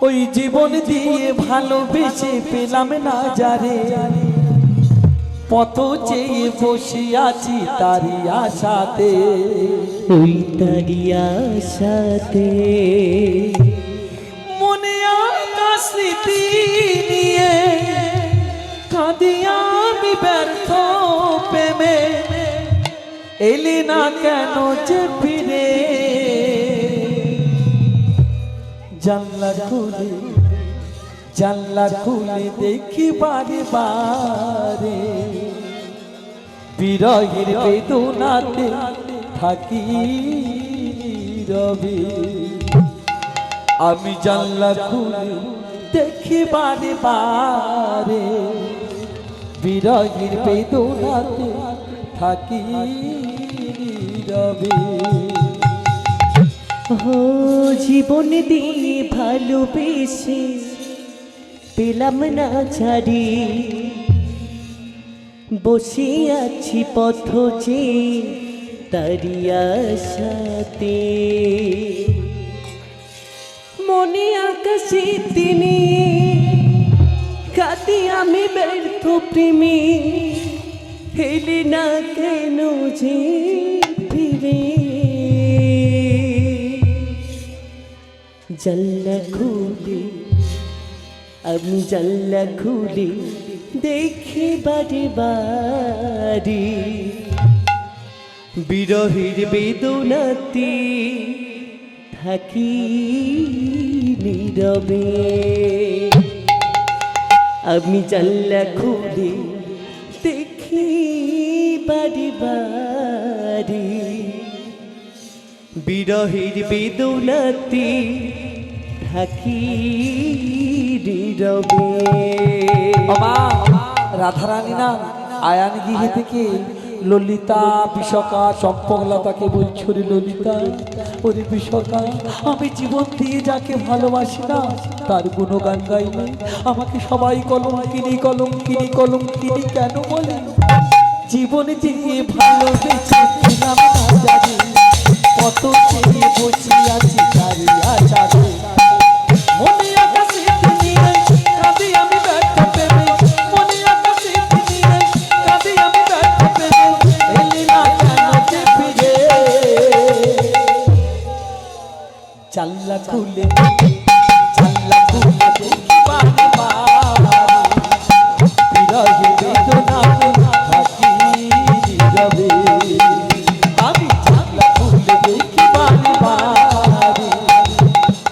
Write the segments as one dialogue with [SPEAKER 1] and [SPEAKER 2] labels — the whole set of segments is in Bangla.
[SPEAKER 1] ওই জীবন দিয়ে ভালোবেসে পেলাম না যারে, পথ চেয়ে বসে আছি তারি আশাতে,
[SPEAKER 2] ওই তারি আশাতে।
[SPEAKER 1] মনে আকাশ স্মৃতি নিয়ে কাঁদি আমি ব্যর্থ প্রেমে, এলি না কেন যে ফিরে। জানলা খুলে দেখি বারে বারে, বিরহের বেদনাতে থাকি নীরবে। আমি জানলা খুলে দেখি বারে বারে, বিরহের বেদনাতে থাকি নীরবে।
[SPEAKER 2] ও জীবন দিয়ে ভালোবেসে পেলাম না ছাড়ি, বসে আছি পথ চেয়ে তারি আশাতে। মনে আকাশে তিনি কাঁদি আমি ব্যর্থ প্রেমী, হেলে না কেন যে ফিরে। জানলা খুলে আমি জানলা খুলে দেখি বারে বারে, বিরহের বেদনাতে থাকি নীরবে। আমি জানলা খুলে দেখি বারে বারে, বিরহের বেদনাতে থাকি নীরবে।
[SPEAKER 1] রাধারানী না আয়ান গৃহে থেকে ললিতা বিশাখা চম্পকলতাকে বলছো রে ললিতা, ওরে বিশাখা, আমি জীবন দিয়ে যাকে ভালোবাসি না তার গুণগান গাইলে আমাকে সবাই কলঙ্কিনী কলঙ্কিনী কলঙ্কিনী কেন বলে। জীবন দিয়ে ভালোবেসে পেলাম না যারে, কত চেয়ে বসে আছি তারি আশাতে। মনে আকাশে নিয়ে কাঁদি আমি ব্যর্থ প্রেমে, মনে আকাশে নিয়ে কাঁদি আমি ব্যর্থ প্রেমে, এলি না কেন যে ফিরে। জানলা খুলে দেখি বারে বারে, বিরহের বেদনাতে থাকি নীরবে। আমি জানলা খুলে দেখি বারে বারে,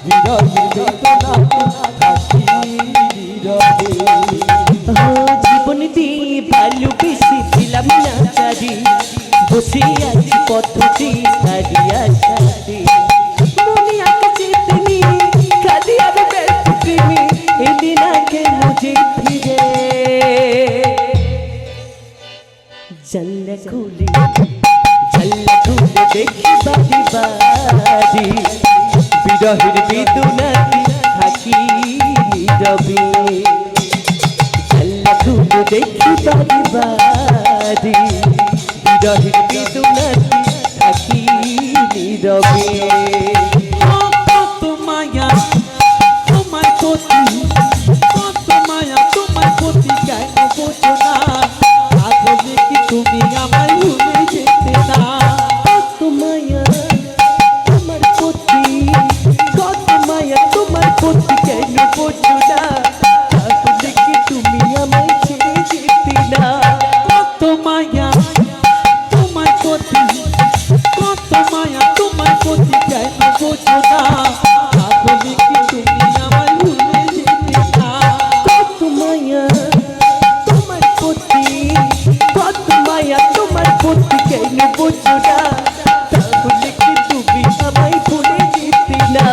[SPEAKER 1] বিরহের বেদনাতে থাকি নীরবে।
[SPEAKER 2] জীবন দিয়ে ভালোবেসে পেলাম না ছাড়ি, বসে আছি পথ চেয়ে তারি আশাতে। মনে আকাশে তিনি কাঁদি আমি ব্যর্থ প্রেমী, এলি না কেন যে ফিরে। জানলা খুলে দেখি বারে বারে, বিরহের বেদনাতে থাকি নীরবে। জানলা খুলে দেখি বারে বারে, বিরহের বেদনাতে থাকি নীরবে।
[SPEAKER 1] কত মায়া তোমার প্রতি, কত মায়া তোমার প্রতি, কেন বোঝো না? আসলে কি তুমি আমায় ভুলে যেতে না?
[SPEAKER 2] কত মায়া তোমার প্রতি, কত মায়া তোমার প্রতি, কেন বোঝো না? আসলে কি তুমি আমায় ছেড়ে যেতে না?
[SPEAKER 1] কত মায়া তোমার প্রতি, কত মায়া তোমার প্রতি, কেন বোঝো না? আসলে কি তুমি আমায় ভুলে যেতে না?
[SPEAKER 2] কত মায়া তোমার প্রতি, কত মায়া তোমার প্রতি, কেন বোঝো না? তাহলে কি তুমি আমায় ভুলে যেতে না?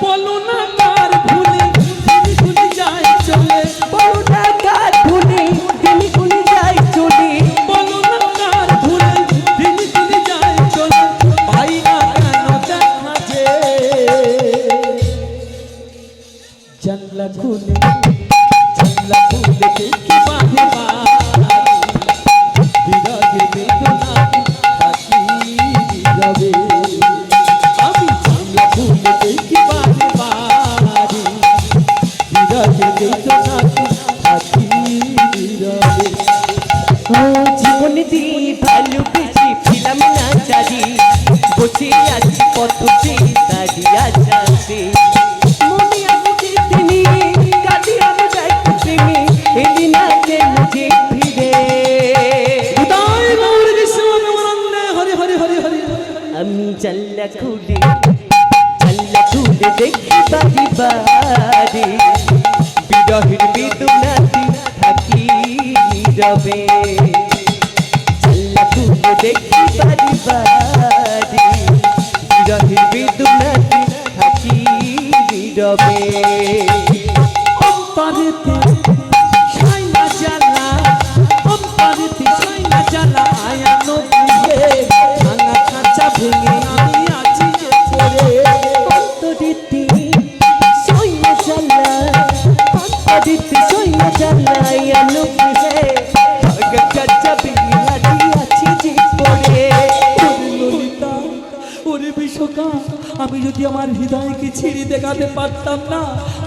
[SPEAKER 1] বলো না কার ভুলে দিন ভুলে যায় চলে,
[SPEAKER 2] বলো না কার ভুলে দিন ভুলে যায় চলে,
[SPEAKER 1] বলো না কার ভুলে দিন ভুলে যায় চলে, পাই না কেন দেখা যে। জানলা খুলে দেখি বারে বারে, বিরহের বেদনাতে থাকি নীরবে। আমি জানলা খুলে দেখি বারে বারে,
[SPEAKER 2] আশাতে মনে আছে তিনি কাঁদি আমি ব্যর্থ প্রেমে এলি না কেন যে ফিরে
[SPEAKER 1] হৃদয় গৌর কৃষ্ণ প্রেমানন্দে হরি হরি হরি হরি।
[SPEAKER 2] আমি জানলা খুলে দেখি বাড়ি বাড়ি বিরহের বেদনাতে থাকি নীরবে জানলা খুলে দেখি বাড়ি বাড়ি বিরহের বেদনাতে থাকি নীরবে
[SPEAKER 1] অম্পারেতে সাইনা জ্বালা, অম্পারেতে সাইনা জ্বালা আয়ানো দিয়ে ভাঙা খাঁচা ভেঙে আমি আছি যে পড়ে।
[SPEAKER 2] অন্তরিতে সইয়া জ্বালা অন্তরিতে সইয়া জ্বালাই আনুকে ভাগা কাঁচা ভেঙে আছি যে পড়ে
[SPEAKER 1] ওরে ললিতা, ওরে বিশ্বকা, আমি যদি আমার হৃদয়কে ছিঁড়ে দেখাতে পারতাম না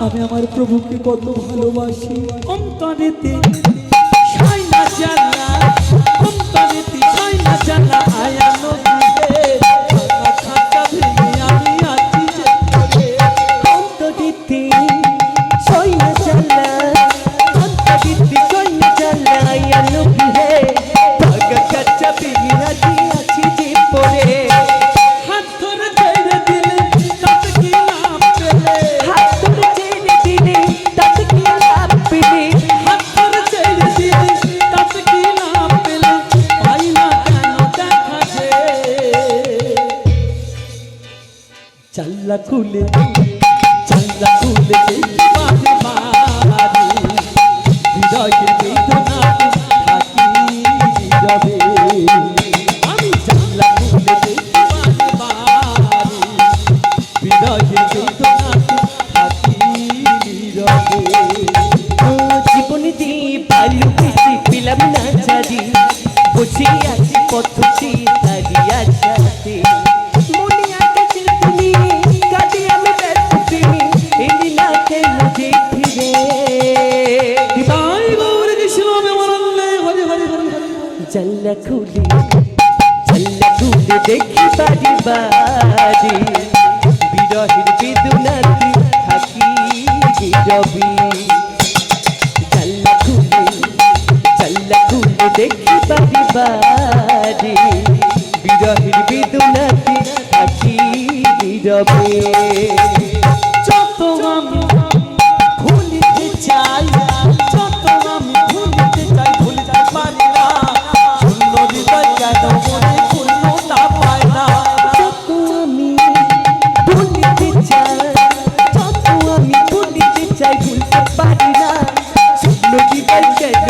[SPEAKER 1] আমি আমার প্রভুকে কত ভালোবাসি। অন্তরেতে সাইনা জ্বালা, অন্তরেতে সাইনা জ্বালা আয়ানো দিয়ে ভাঙা খাঁচা ভেঙে আমি আছি যে পড়ে।
[SPEAKER 2] অন্তরিতে সইয়া জ্বালা অন্তরিতে সইয়া জ্বালাই আনুকে ভাগা কাঁচা ভেঙে আছি যে পড়ে
[SPEAKER 1] হাত ধরে ছেড়ে দিলে তাতে কি লাভ পেলে,
[SPEAKER 2] হাত ধরে ছেড়ে দিলে তাতে কি লাভ পেলে
[SPEAKER 1] হাত ধরে ছেড়ে দিলে তাতে কি লাভ পেলে, পাই না কেন দেখা যে। জানলা খুলে জানলা খুলে দেখি বাড়ি বাড়ি হৃদয়ের বেদনাতে থাকি নীরবে। আমি জানলা খুলে দেখি বাড়ি বাড়ি হৃদয়ের বেদনাতে থাকি নীরবে।
[SPEAKER 2] জীবনে দিয়ে ভালোবেসে পেলাম না ছাড়ি বসে আছি পথে দাঁড়িয়ে সাথে মনে আকাশে তুমি কাঁদে আমি ব্যর্থ প্রেমে এলি না কেন যে ফিরে
[SPEAKER 1] হৃদয় গৌর কৃষ্ণ প্রেমানন্দে হরি হরি হরি হরি।
[SPEAKER 2] জানলা খুলে দেখি বাড়ি বাড়ি বিরহের বেদনাতে থাকি নীরবে জানলা খুলে দেখি বাড়ি বাড়ি বিরহের বেদনাতে থাকি নীরবে
[SPEAKER 1] যত আমি ভুলিতে চাই, যত আমি ভুলিতে চাই ভুলিতে পারি না, শূন্য হৃদয় কেন মনে পূর্ণতা পায় না।
[SPEAKER 2] যত আমি ভুলিতে চাই যত আমি ভুলিতে চাই ভুলতে পারি না শূন্য হৃদয় কেন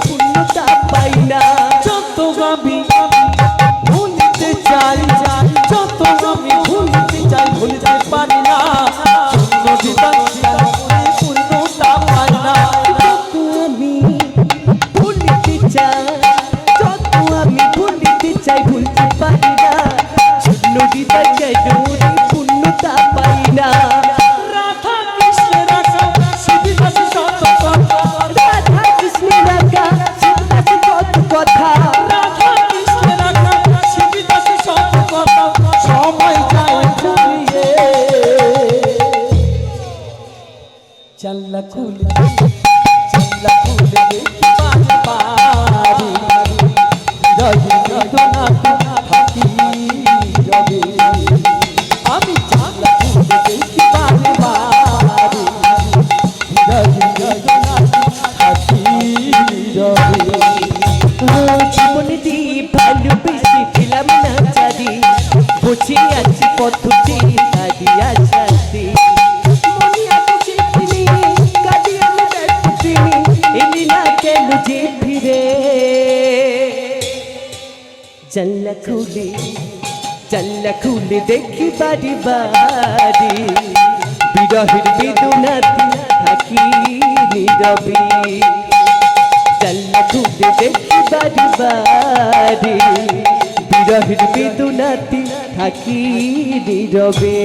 [SPEAKER 2] পূর্ণতা পাই না
[SPEAKER 1] যত আমি ভুলিতে চাই, যত আমি ভুলিতে চাই ভুলিতে পারি না, শূন্য হৃদয় কেন মনে পূর্ণতা পায় না।
[SPEAKER 2] যত আমি ভুলিতে চাই যত আমি ভুলিতে চাই ভুলতে পারি না শূন্য হৃদয় কেন পূর্ণতা পাই না
[SPEAKER 1] রাধা কৃষ্ণের আশা শিবিদাসী শত কথা,
[SPEAKER 2] রাধা কৃষ্ণের আজ্ঞা শিবদাসী কত কথা
[SPEAKER 1] রাধা কৃষ্ণের আশা শিবিদাসী শত কথা, সময় যায় ফুরিয়ে। জানলা খুলে দেখি বাড়ি বাড়ি হৃদয়ের বেদনাতে থাকি নীরবে। আমি জানলা খুলে দেখি বাড়ি বাড়ি হৃদয়ের বেদনাতে থাকি নীরবে।
[SPEAKER 2] জীবনে দিয়ে ভালোবেসে পেলাম না চারি বসে আছি পথে দাঁড়িয়ে সাথে মনে আছে তিনি কাঁদি আমি ব্যর্থ প্রেমে এলি না কেন যে ফিরে জানলা খুলে দেখি বাড়ি বাড়ি বিরহের বেদনাতে থাকি নীরবে জানলা খুলে দেখি বাড়ি বাড়ি বিরহের বেদনাতে থাকি নীরবে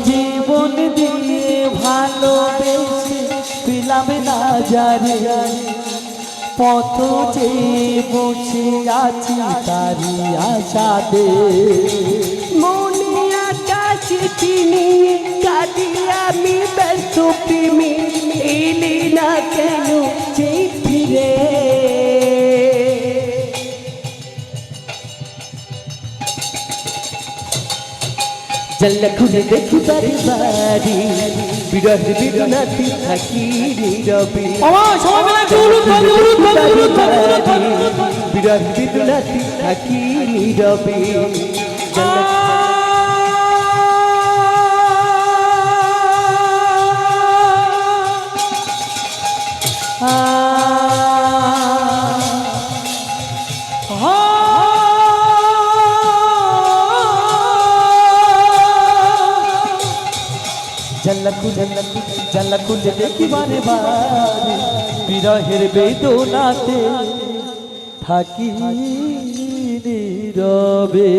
[SPEAKER 1] জীবন দিয়ে ভালোবেসে পেলাম না যারে, পথ যে বসে আছি তারি আশাতে।
[SPEAKER 2] মনে আকাশে তিনি জানলা খুলে দেখি বাড়ি বাড়ি বিরহ বেদনাতে থাকি নীরবে বিরহ বেদনাতে থাকি নীরবে
[SPEAKER 1] জানলা খুলে দেখি বারে বারে বিরহের বেদনাতে থাকি নীরবে।